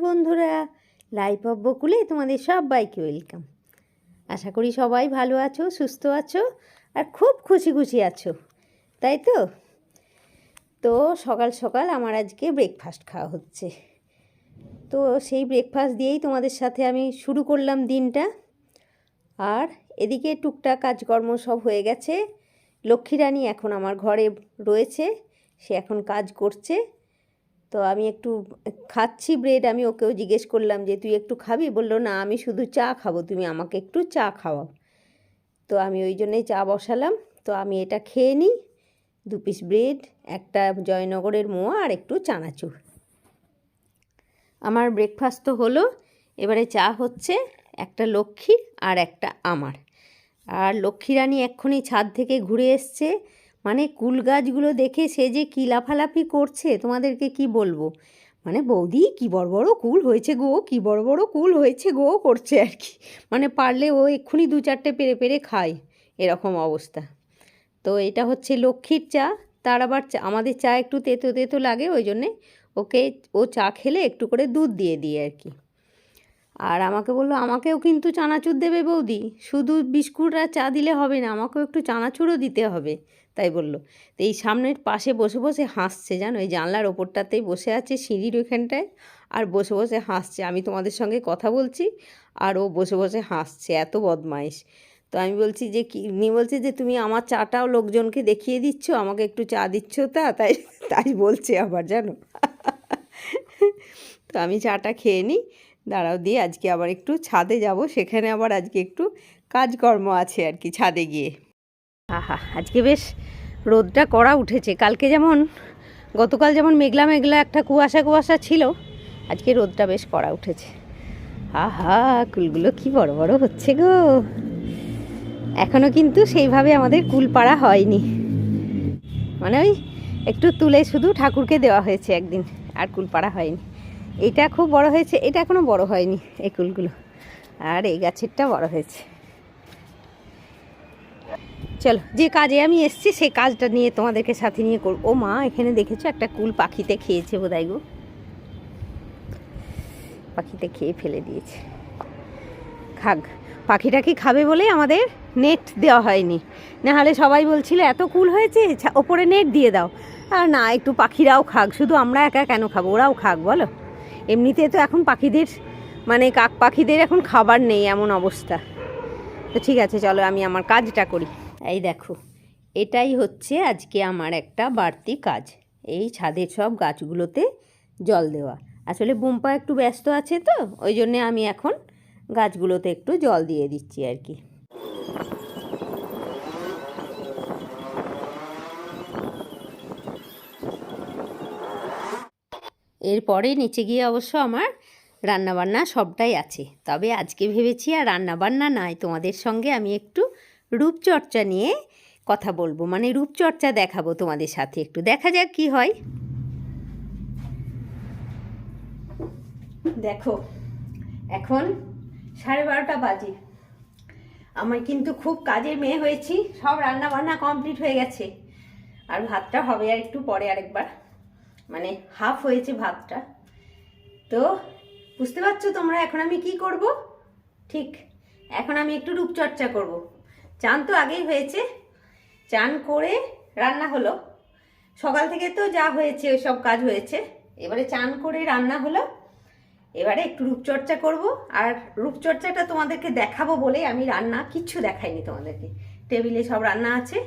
বন্ধুরা, life of বকুলে তোমাদের সবাইকে ওয়েলকাম। আশা করি সবাই ভালো আছো, সুস্থ আছো আর খুব খুশি খুশি আছো, তাই তো? তো সকাল সকাল আমার আজকে ব্রেকফাস্ট খাওয়া হচ্ছে। তো সেই ব্রেকফাস্ট দিয়েই তোমাদের সাথে আমি শুরু করলাম দিনটা। আর এদিকে টুকটাক কাজকর্ম সব হয়ে গেছে। লক্ষ্মী রানী এখন আমার ঘরে রয়েছে, সে এখন কাজ করছে। তো আমি একটু খাচ্ছি ব্রেড। আমি ওকেও জিজ্ঞেস করলাম যে তুই একটু খাবি? বললো না, আমি শুধু চা খাবো, তুমি আমাকে একটু চা খাওয়াও। তো আমি ওই জন্যেই চা বসালাম। তো আমি এটা খেয়ে নিই, 2 পিস ব্রেড, একটা জয়নগরের মোয়া আর একটু চানাচুর। আমার ব্রেকফাস্ট তো হলো, এবারে চা হচ্ছে, একটা লক্ষ্মীর আর একটা আমার। আর লক্ষ্মী রানী এক্ষুনি ছাদ থেকে ঘুরে এসছে। মানে কুল গাছগুলো দেখে সে যে কী লাফালাফি করছে তোমাদেরকে কি বলবো। মানে বৌদি কী বড় বড় কুল হয়েছে গো, কী বড় বড় কুল হয়েছে গো করছে আর কি। মানে পারলে ও এক্ষুনি 2-4টে পেরে পেরে খায়, এরকম অবস্থা। তো এটা হচ্ছে লক্ষ্মীর চা। তার আবার আমাদের চা একটু তেতো তেতো লাগে, ওই জন্যে ওকে ও চা খেলে একটু করে দুধ দিয়ে দিই আর কি। আর আমাকে বললো আমাকেও কিন্তু চানাচুর দেবে বৌদি, শুধু বিস্কুট আর চা দিলে হবে না, আমাকেও একটু চানাচুরও দিতে হবে, তাই বললো। তো এই সামনের পাশে বসে বসে হাসছে, জানো, এই জানলার ওপরটাতেই বসে আছে সিঁড়ির ওইখানটায়, আর বসে বসে হাসছে। আমি তোমাদের সঙ্গে কথা বলছি আর ও বসে বসে হাসছে, এত বদমাইশ। তো আমি বলছি যে কি, বলছে যে তুমি আমার চাটাও লোকজনকে দেখিয়ে দিচ্ছ, আমাকে একটু চা দিচ্ছ, তাই তাই বলছে আবার, জানো। তো আমি চাটা খেয়ে নিই, দাঁড়াও দিয়ে আজকে আবার একটু ছাদে যাব, সেখানে আবার আজকে একটু কাজকর্ম আছে আর কি ছাদে গিয়ে। আহা, আজকে বেশ রোদটা কড়া উঠেছে। কালকে যেমন, গতকাল যেমন মেঘলা মেঘলা একটা কুয়াশা কুয়াশা ছিল, আজকে রোদটা বেশ কড়া উঠেছে। আহা, কুলগুলো কি বড় বড় হচ্ছে গো। এখনও কিন্তু সেইভাবে আমাদের কুল পাড়া হয়নি, মানে ওই একটু তুলে শুধু ঠাকুরকে দেওয়া হয়েছে একদিন, আর কুল পাড়া হয়নি। এটা খুব বড় হয়েছে, এটা এখনও বড় হয়নি এই কুলগুলো, আর এই গাছেরটা বড় হয়েছে। চলো, যে কাজে আমি এসছি সেই কাজটা নিয়ে তোমাদেরকে সাথে নিয়ে করব। ও মা, এখানে দেখেছো একটা কুল পাখিতে খেয়েছে বোধহয় গো, পাখিতে খেয়ে ফেলে দিয়েছে। খাক, পাখিটা কি খাবে বলে আমাদের নেট দেওয়া হয়নি, নাহলে সবাই বলছিল এত কুল হয়েছে ওপরে নেট দিয়ে দাও। আর না, একটু পাখিরাও খাক, শুধু আমরা একা কেন খাবো, ওরাও খাক বলো। এমনিতে তো এখন পাখিদের, মানে কাক পাখিদের এখন খাবার নেই, এমন অবস্থা। তো ঠিক আছে, চলো আমি আমার কাজটা করি। এই দেখো, এটাই হচ্ছে আজকে আমার একটা বাড়তি কাজ, এই ছাদের সব গাছগুলোতে জল দেওয়া। আসলে বুম্পা একটু ব্যস্ত আছে, তো ওই জন্যে আমি এখন গাছগুলোতে একটু জল দিয়ে দিচ্ছি আর কি। এরপরে নিচে গিয়ে অবশ্য আমার রান্নাবান্না সবটাই আছে, তবে আজকে ভেবেছি আর রান্নাবান্না নয়, তোমাদের সঙ্গে আমি একটু রূপচর্চা নিয়ে কথা বলবো, মানে রূপচর্চা দেখাবো তোমাদের সাথে, একটু দেখা যাক কি হয়। দেখো, এখন 12:30 বাজে। আমি কিন্তু খুব কাজের মেয়ে হয়েছি, সব রান্নাবান্না কমপ্লিট হয়ে গেছে, আর ভাতটা হবে আর একটু পরে আরেকবার, মানে হাফ হয়েছে ভাতটা। তো বুঝতে পারছো তোমরা এখন আমি কি করব? ঠিক এখন আমি একটু রূপচর্চা করব। চান তো আগেই হয়েছে, চান করে রান্না হলো, সকাল থেকে তো যা হয়েছে ওই সব কাজ হয়েছে, এবারে চান করে রান্না হলো, এবারে একটু রূপচর্চা করব। আর রূপচর্চাটা তোমাদেরকে দেখাবো বলে আমি রান্না কিচ্ছু দেখাইনি তোমাদেরকে। টেবিলে সব রান্না আছে,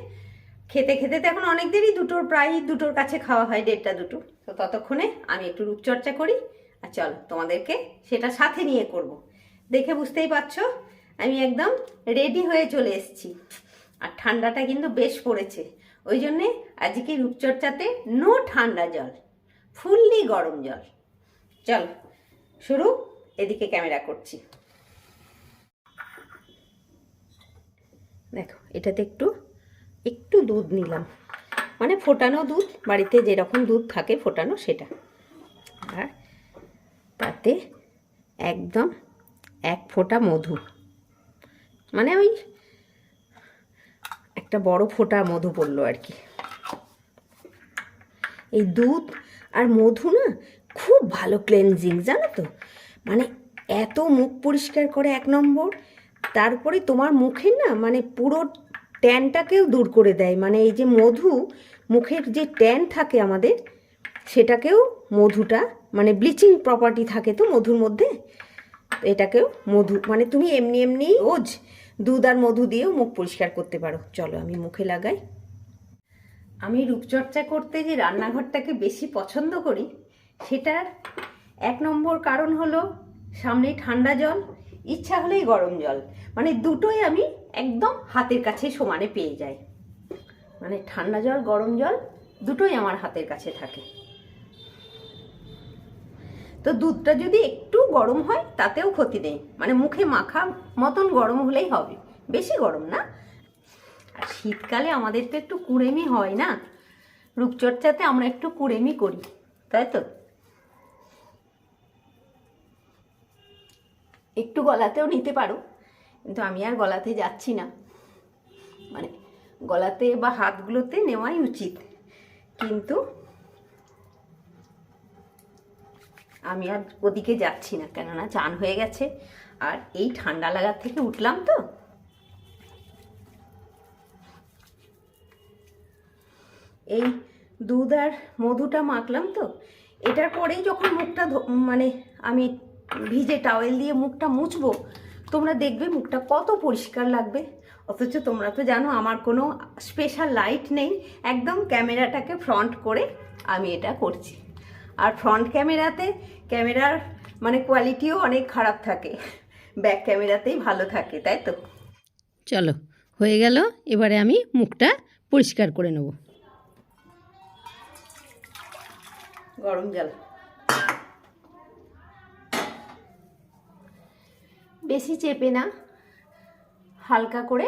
খেতে খেতে তো এখন অনেক দেরি, প্রায় 2টোর কাছে খাওয়া হয়, 1:30-2টো। তো ততক্ষণে আমি একটু রূপচর্চা করি, আর চল তোমাদেরকে সেটা সাথে নিয়ে করব। দেখে বুঝতেই পারছো আমি একদম রেডি হয়ে চলে এসেছি, আর ঠান্ডাটা কিন্তু বেশ পড়েছে, ওই জন্যে আজকে রূপচর্চাতে নো ঠান্ডা জল, ফুললি গরম জল। চল শুরু, এদিকে ক্যামেরা করছি। দেখো, এটাতে একটু দুধ নিলাম, মানে ফোটানো দুধ, বাড়িতে যেরকম দুধ থাকে ফোটানো সেটা, আর তাতে একদম 1 ফোঁটা মধু, মানে ওই একটা বড় ফোঁটা মধু পড়লো আর কি। এই দুধ আর মধু না খুব ভালো ক্লেনজিং, জানো তো, মানে এত মুখ পরিষ্কার করে 1 নম্বর, তারপরে তোমার মুখের না মানে পুরো ট্যানটাকেও দূর করে দেয়। মানে এই যে মধু, মুখের যে ট্যান থাকে আমাদের, সেটাকেও মধুটা মানে ব্লিচিং প্রপার্টি থাকে তো মধুর মধ্যে, এটাকেও মধু মানে তুমি এমনি এমনি রোজ দুধ আর মধু দিয়েও মুখ পরিষ্কার করতে পারো। চলো আমি মুখে লাগাই। আমি রূপচর্চা করতে যে রান্নাঘরটাকে বেশি পছন্দ করি, সেটার 1 নম্বর কারণ হলো সামনেই ঠান্ডা জল, ইচ্ছা হলেই গরম জল, মানে দুটোই আমি একদম হাতের কাছে সমানে পেয়ে যাই। মানে ঠান্ডা জল গরম জল দুটোই আমার হাতের কাছে থাকে। তো দুধটা যদি একটু গরম হয় তাতেও ক্ষতি নেই, মানে মুখে মাখা মতন গরম হলেই হবে, বেশি গরম না। আর শীতকালে আমাদের তো একটু কুড়েমি হয় না, রূপচর্চাতে আমরা একটু কুড়েমি করি, তাই তো? একটু গলাতেও নিতে পারো, কিন্তু আমি আর গলাতে যাচ্ছি না, মানে গলাতে বা হাতগুলোতে নেওয়াই উচিত, কিন্তু আমি আর ওদিকে যাচ্ছি না, কেননা চান হয়ে গেছে আর এই ঠান্ডা লাগার থেকে উঠলাম তো। এই দুধ আর মধুটা মাখলাম তো, এটার পরেই যখন মুখটা মানে আমি ভিজে টাওয়েল দিয়ে মুখটা মুছবো, তোমরা দেখবে মুখটা কত পরিষ্কার লাগবে। অথচ তোমরা তো জানো আমার কোনো স্পেশাল লাইট নেই, একদম ক্যামেরাটাকে ফ্রন্ট করে আমি এটা করছি। আর ফ্রন্ট ক্যামেরার মানে কোয়ালিটিও অনেক খারাপ থাকে, ব্যাক ক্যামেরাতেই ভালো থাকে, তাই তো? চলো হয়ে গেল, এবারে আমি মুখটা পরিষ্কার করে নেব। গরম জল, বেশি চেপে না, হালকা করে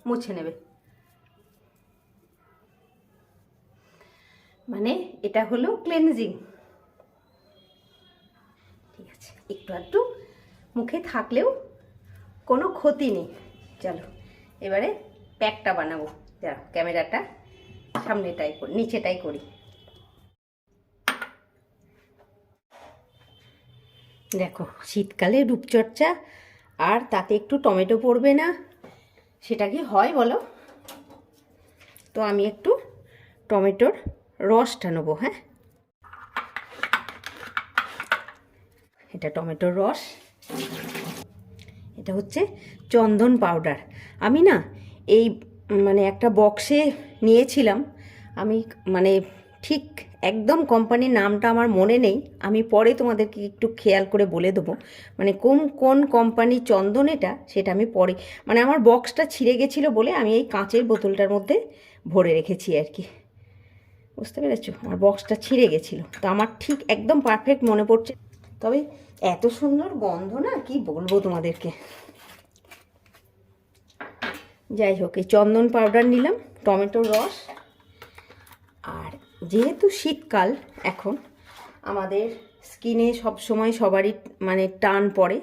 মুছে নেবে। মানে এটা হলো ক্লেনজিং, ঠিক আছে? একটু একটু মুখে থাকলেও কোনো ক্ষতি নেই। চলো এবারে প্যাকটা বানাবো। যা ক্যামেরাটা সামনেটাই করি, নিচেটাই করি। দেখো শীতকালে রূপচর্চা, আর তাতে একটু টমেটো পড়বে না, সেটা কি হয় বলো? তো আমি একটু টমেটোর রসটা নেবো। হ্যাঁ, এটা টমেটোর রস, এটা হচ্ছে চন্দন পাউডার। আমি না এই মানে একটা বক্সে নিয়েছিলাম, আমি মানে ঠিক একদম কোম্পানির নামটা আমার মনে নেই, আমি পরে তোমাদেরকে একটু খেয়াল করে বলে দেবো, মানে কোন কোন কোম্পানির চন্দন এটা, সেটা আমি পরে, মানে আমার বক্সটা ছিঁড়ে গেছিলো বলে আমি এই কাঁচের বোতলটার মধ্যে ভরে রেখেছি আর কি, বুঝতে পেরেছো? আমার বক্সটা ছিঁড়ে গেছিলো, তো আমার ঠিক একদম পারফেক্ট মনে পড়ছে। তবে এত সুন্দর গন্ধ না, কি বলবো তোমাদেরকে। যাই হোক, এই চন্দন পাউডার নিলাম, টমেটোর রস, আর যেহেতু শীতকাল এখন আমাদের স্কিনে সব সময় সবারই মানে টান পড়ে,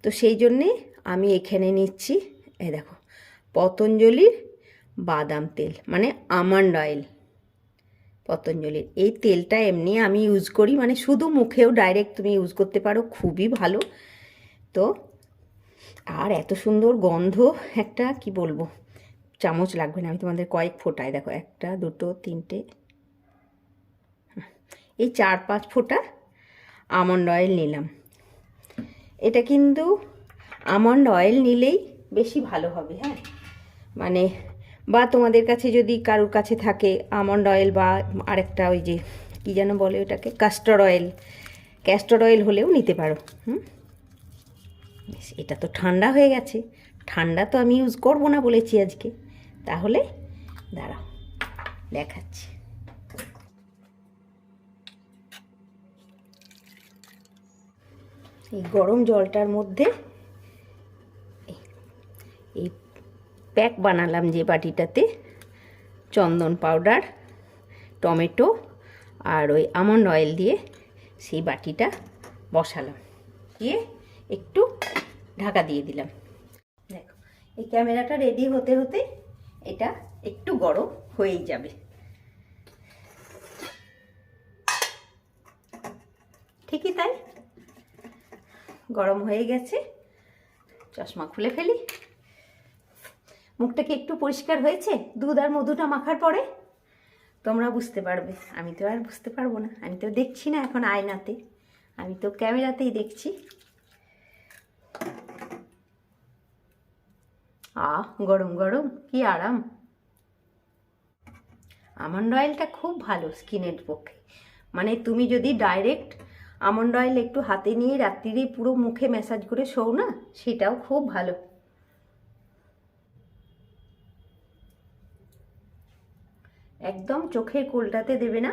তো সেই জন্যে আমি এখানে নিচ্ছি, এই দেখো পতঞ্জলির বাদাম তেল, মানে আমন্ড অয়েল। পতঞ্জলির এই তেলটা এমনি আমি ইউজ করি, মানে শুধু মুখেও ডাইরেক্ট তুমি ইউজ করতে পারো, খুবই ভালো। তো আর এত সুন্দর গন্ধ, একটা কি বলবো, চামচ লাগবে না, আমি তোমাদের কয়েক ফোঁটায়, দেখো 1 2 3 এই 4-5 ফোঁটা আমন্ড অয়েল নিলাম। এটা কিন্তু আমন্ড অয়েল নিলেই বেশি ভালো হবে। হ্যাঁ, মানে বা তোমাদের কাছে যদি কারোর কাছে থাকে আমন্ড অয়েল, বা আরেকটা ওই যে কী যেন বলে ওটাকে, ক্যাস্টর অয়েল হলেও নিতে পারো। এটা তো ঠান্ডা হয়ে গেছে, ঠান্ডা তো আমি ইউজ করব না বলেছি আজকে, তাহলে দাঁড়াও দেখাচ্ছি। এই গরম জলটার মধ্যে এই প্যাক বানালাম যে বাটিটাতে, চন্দন পাউডার, টমেটো আর ওই আমন্ড অয়েল দিয়ে সেই বাটিটা বসালাম, দিয়ে একটু ঢাকা দিয়ে দিলাম। দেখো এই ক্যামেরাটা রেডি হতে হতে এটা একটু গরম হয়েই যাবে। ঠিকই তাই, গরম হয়ে গেছে, চশমা খুলে ফেলি। মুখটা কি একটু পরিষ্কার হয়েছে দুধ আর মধুটা মাখার পরে? তোমরা বুঝতে পারবে, আমি তো আর বুঝতে পারবো না। আমি তো দেখছি না এখন আয়নাতে, আমি তো ক্যামেরাতেই দেখছি। গরম গরম কি আরাম। আমন্ড অয়েলটা খুব ভালো স্কিনের পক্ষে। মানে তুমি যদি ডাইরেক্ট আমন্ড অয়েল একটু হাতে নিয়ে রাত্রিরে পুরো মুখে ম্যাসাজ করে শোও না, সেটাও খুব ভালো। একদম চোখের কোলটাতে দেবে না,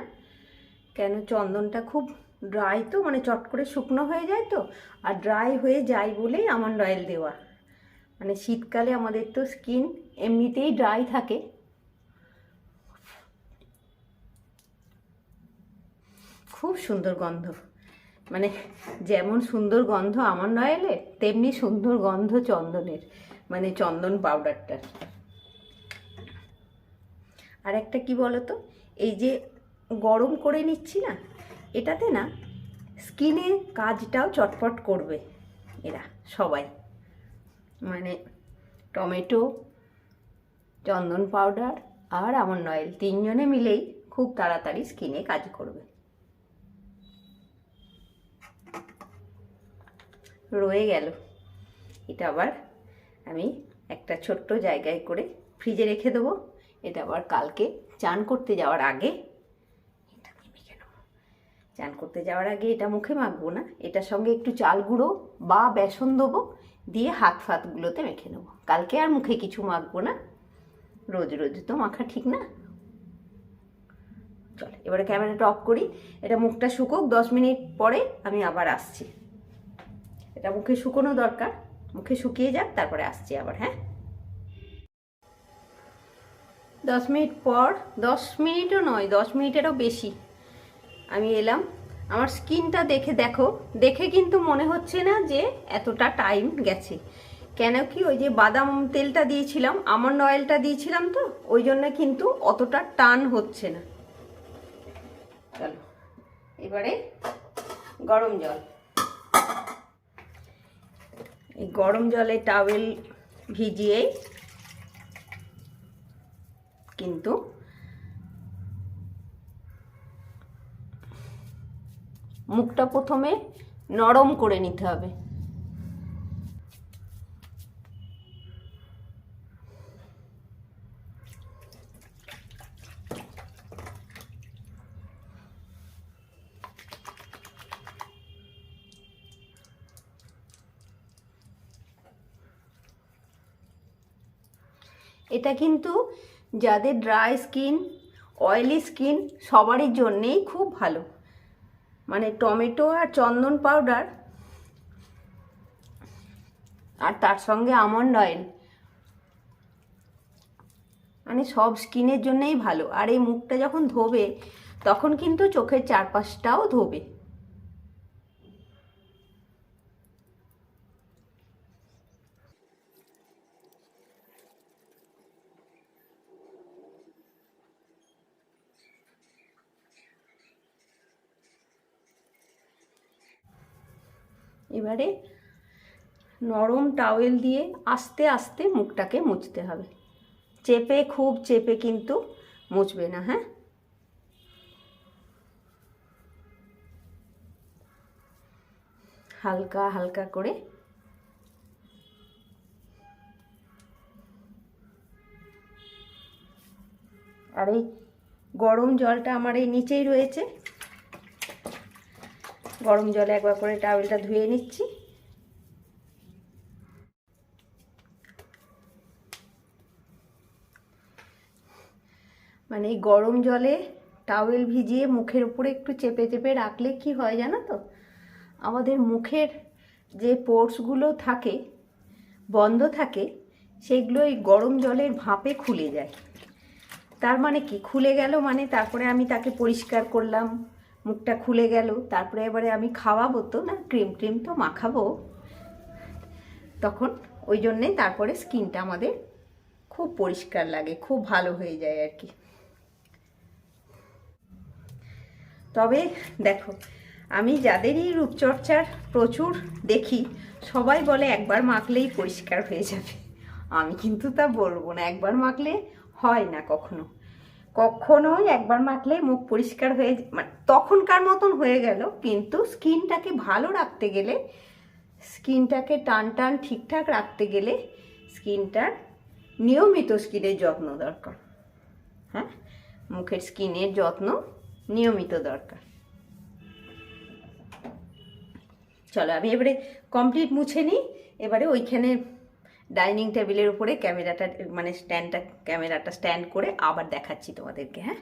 কেন চন্দনটা খুব ড্রাই তো, মানে চট করে শুকনো হয়ে যায় তো, আর ড্রাই হয়ে যায় বলেই আমন্ড অয়েল দেওয়া। মানে শীতকালে আমাদের তো স্কিন এমনিতেই ড্রাই থাকে। খুব সুন্দর গন্ধ, মানে যেমন সুন্দর গন্ধ আমন্ড অয়েলের, তেমনি সুন্দর গন্ধ চন্দনের, মানে চন্দন পাউডারটার। আর একটা কি বলতো, এই যে গরম করে নিচ্ছি না, এটাতে না স্কিনের কাজটাও চটপট করবে এরা সবাই। মানে টমেটো, চন্দন পাউডার আর আমন্ড অয়েল তিনজনে মিলেই খুব তাড়াতাড়ি স্কিনে কাজ করবে। রয়ে গেল এটা, আবার আমি একটা ছোট্ট জায়গায় করে ফ্রিজে রেখে দেবো। এটা আবার কালকে চান করতে যাওয়ার আগে এটা আমি মেখে নেবো। চান করতে যাওয়ার আগে এটা মুখে মাখবো না, এটার সঙ্গে একটু চাল গুঁড়ো বা বেসন দেবো, দিয়ে হাত ফাতগুলোতে মেখে নেবো। কালকে আর মুখে কিছু মাখবো না, রোজ রোজ তো মাখা ঠিক না। চল এবারে ক্যামেরাটা অফ করি, এটা মুখটা শুকোক, 10 মিনিট পরে আমি আবার আসছি। এটা মুখে শুকোনো দরকার, মুখে শুকিয়ে যাক, তারপরে আসছি আবার। হ্যাঁ, 10 মিনিট পর, 10 মিনিটও নয়, 10 মিনিটেরও বেশি আমি এলাম। আমার স্কিনটা দেখো, দেখে কিন্তু মনে হচ্ছে না যে এতটা টাইম গেছে। কেন কি, ওই যে বাদাম তেলটা দিয়েছিলাম, আমন্ড অয়েলটা দিয়েছিলাম তো, ওই জন্য কিন্তু অতটা টান হচ্ছে না। চলো এবারে গরম জল, এই গরম জলে টাওয়েল ভিজিয়ে কিন্তু মুখটা প্রথমে নরম করে নিতে হবে। এটা কিন্তু যাদের ড্রাই স্কিন, অয়েলি স্কিন, সবারই জন্যেই খুব ভালো। মানে টমেটো আর চন্দন পাউডার আর তার সঙ্গে আমন্ড অয়েল, মানে সব স্কিনের জন্যই ভালো। আর এই মুখটা যখন ধোবে তখন কিন্তু চোখের চারপাশটাও ধোবে। এবারে নরম টাওয়েল দিয়ে আস্তে আস্তে মুখটাকে মুছতে হবে, চেপে, খুব চেপে কিন্তু মুছবে না। হ্যাঁ, হালকা হালকা করে। আর এই গরম জলটা আমার এই নিচেই রয়েছে, গরম জলে একবার করে টাওয়েলটা ধুয়ে নিচ্ছি। মানে এই গরম জলে টাওয়েল ভিজিয়ে মুখের উপরে একটু চেপে চেপে রাখলে কি হয় জানো তো, আমাদের মুখের যে পোর্সগুলো থাকে, বন্ধ থাকে, সেগুলো এই গরম জলের ভাপে খুলে যায়। তার মানে কি, খুলে গেল মানে তারপরে আমি তাকে পরিষ্কার করলাম, মুখটা খুলে গেল, তারপরে এবারে আমি খাওয়াবো তো না, ক্রিম ট্রিম তো মাখাবো, তখন ওই জন্যে তারপরে স্কিনটা আমাদের খুব পরিষ্কার লাগে, খুব ভালো হয়ে যায় আর কি। তবে দেখো, আমি যাদেরই রূপচর্চার প্রচুর দেখি সবাই বলে একবার মাখলেই পরিষ্কার হয়ে যাবে। আমি কিন্তু তা বলবো না, একবার মাখলে হয় না কখনোই একবার মাখলে মুখ পরিষ্কার হয়ে, মানে তখনকার মতন হয়ে গেল, কিন্তু স্কিনটাকে ভালো রাখতে গেলে, স্কিনটাকে টান ঠিকঠাক রাখতে গেলে স্কিনটার নিয়মিত স্কিনের যত্ন দরকার। হ্যাঁ, মুখের স্কিনের যত্ন নিয়মিত দরকার। চলো আমি এবারে কমপ্লিট মুছে নিই। এবারে ওইখানে ডাইনিং টেবিলের উপরে ক্যামেরাটা, মানে ক্যামেরাটা স্ট্যান্ড করে আবার দেখাচ্ছি তোমাদেরকে। হ্যাঁ,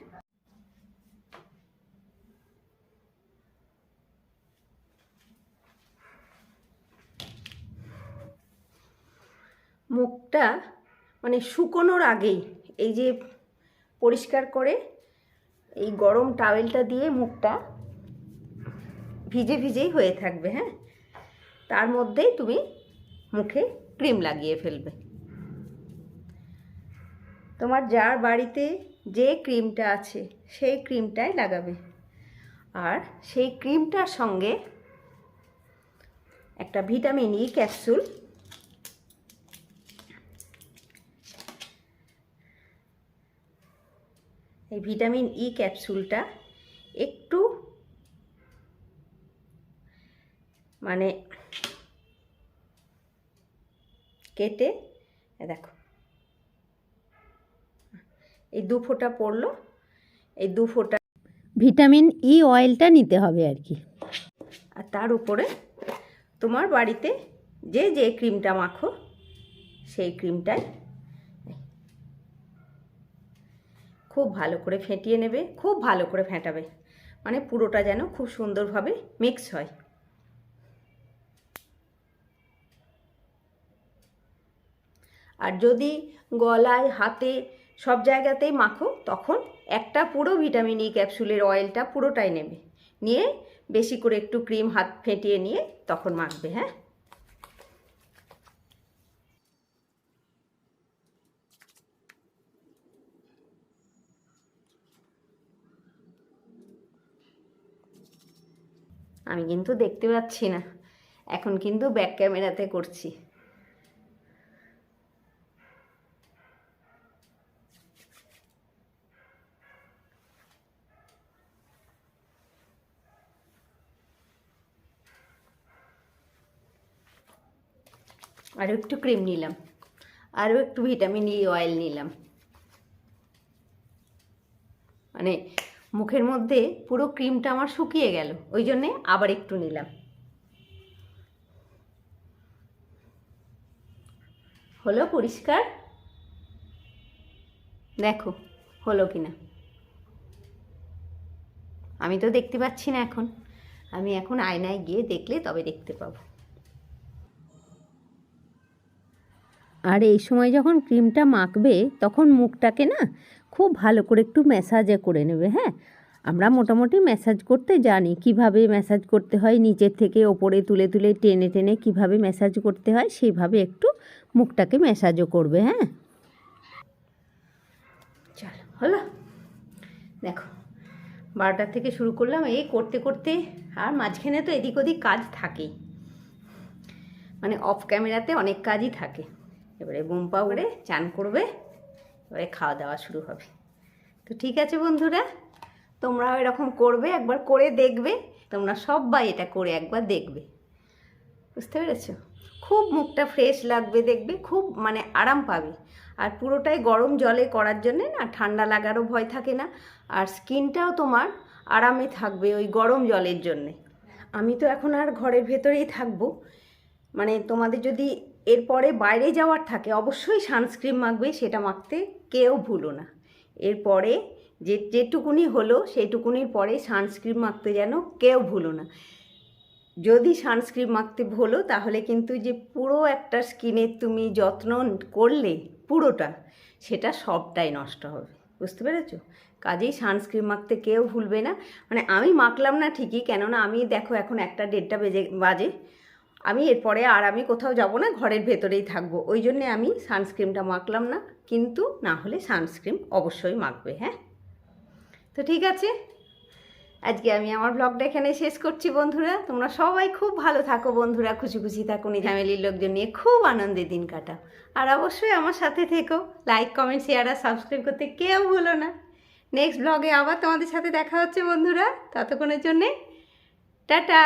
মুখটা মানে শুকোনোর আগেই এই যে পরিষ্কার করে এই গরম টাওয়েলটা দিয়ে মুখটা ভিজেই হয়ে থাকবে। হ্যাঁ, তার মধ্যেই তুমি মুখে ক্রিম লাগিয়ে ফেলবে। তোমার যার বাড়িতে যে ক্রিমটা আছে সেই ক্রিমটাই লাগাবে। আর সেই ক্রিমটার সঙ্গে একটা ভিটামিন ই ক্যাপসুল, এই ভিটামিন ই ক্যাপসুলটা একটু মানে কেটে দেখো, এই 2 ফোঁটা পড়লো, এই 2 ফোঁটা ভিটামিন ই অয়েলটা নিতে হবে আর কি। আর তার উপরে তোমার বাড়িতে যে ক্রিমটা মাখো সেই ক্রিমটাই খুব ভালো করে ফেটিয়ে নেবে, খুব ভালো করে ফেটাবে, মানে পুরোটা যেন খুব সুন্দরভাবে মিক্স হয়। আর যদি গলায়, হাতে, সব জায়গাতেই মাখো তখন একটা পুরো ভিটামিন ই ক্যাপসুলের অয়েলটা পুরোটাই নেবে, নিয়ে বেশি করে একটু ক্রিম হাত ফেটিয়ে নিয়ে তখন মাখবে। হ্যাঁ, আমি কিন্তু দেখতে পাচ্ছি না, এখন কিন্তু ব্যাক ক্যামেরাতে করছি। আরও একটু ক্রিম নিলাম, আরও একটু ভিটামিন ই অয়েল নিলাম, মানে মুখের মধ্যে পুরো ক্রিমটা আমার শুকিয়ে গেল, ওই জন্যে আবার একটু নিলাম। হলো পরিষ্কার? দেখো হলো কিনা। আমি তো দেখতে পাচ্ছি না এখন, আমি এখন আয়নায় গিয়ে দেখলে তবে দেখতে পাবো। আর এই সময় যখন ক্রিমটা মাখবে তখন মুখটাকে না খুব ভালো করে একটু ম্যাসাজে করে নেবে। হ্যাঁ, আমরা মোটামুটি ম্যাসাজ করতে জানি, কিভাবে ম্যাসাজ করতে হয়, নিচের থেকে ওপরে তুলে টেনে কিভাবে ম্যাসাজ করতে হয় সেইভাবে একটু মুখটাকে ম্যাসাজও করবে। হ্যাঁ, চল হলো, দেখো 12টার থেকে শুরু করলাম, এই করতে করতে, আর মাঝখানে তো এদিক ওদিক কাজ থাকেই, মানে অফ ক্যামেরাতে অনেক কাজই থাকে। এবারে বোম্পা করে চান করবে, এবারে খাওয়া দাওয়া শুরু হবে। তো ঠিক আছে বন্ধুরা, তোমরাও এরকম করবে, একবার করে দেখবে, তোমরা সবাই এটা করে একবার দেখবে, বুঝতে পেরেছো? খুব মুখটা ফ্রেশ লাগবে, দেখবে খুব মানে আরাম পাবে। আর পুরোটাই গরম জলে করার জন্যে না ঠান্ডা লাগারও ভয় থাকে না, আর স্কিনটাও তোমার আরামে থাকবে ওই গরম জলের জন্যে। আমি তো এখন আর ঘরের ভেতরেই থাকবো, মানে তোমাদের যদি এরপরে বাইরে যাওয়ার থাকে অবশ্যই সানস্ক্রিন মাখবে, সেটা মাখতে কেউ ভুলো না। এরপরে যেটুকুনি হলো সেইটুকুনির পরে সানস্ক্রিন মাখতে যেন কেউ ভুলো না। যদি সানস্ক্রিন মাখতে ভুলো তাহলে কিন্তু যে পুরো একটা স্কিনের তুমি যত্ন করলে পুরোটা, সেটা সবটাই নষ্ট হবে, বুঝতে পেরেছো? কাজেই সানস্ক্রিন মাখতে কেউ ভুলবে না। মানে আমি মাখলাম না ঠিকই, কেননা আমি দেখো এখন 1টা 1:30 বাজে, আমি এরপরে আর আমি কোথাও যাব না, ঘরের ভেতরেই থাকবো, ওই জন্যে আমি সানস্ক্রিনটা মাখলাম না, কিন্তু না হলে সানস্ক্রিন অবশ্যই মাখবে। হ্যাঁ, তো ঠিক আছে, আজকে আমি আমার ব্লগটা এখানে শেষ করছি বন্ধুরা। তোমরা সবাই খুব ভালো থাকো বন্ধুরা, খুশি খুশি থাকো, নিঝামেলির লোকজন নিয়ে খুব আনন্দের দিন কাটাও। আর অবশ্যই আমার সাথে থেকো, লাইক কমেন্ট শেয়ার আর সাবস্ক্রাইব করতে কেউ ভুলো না। নেক্সট ব্লগে আবার তোমাদের সাথে দেখা হচ্ছে বন্ধুরা, ততক্ষণের জন্যে টাটা।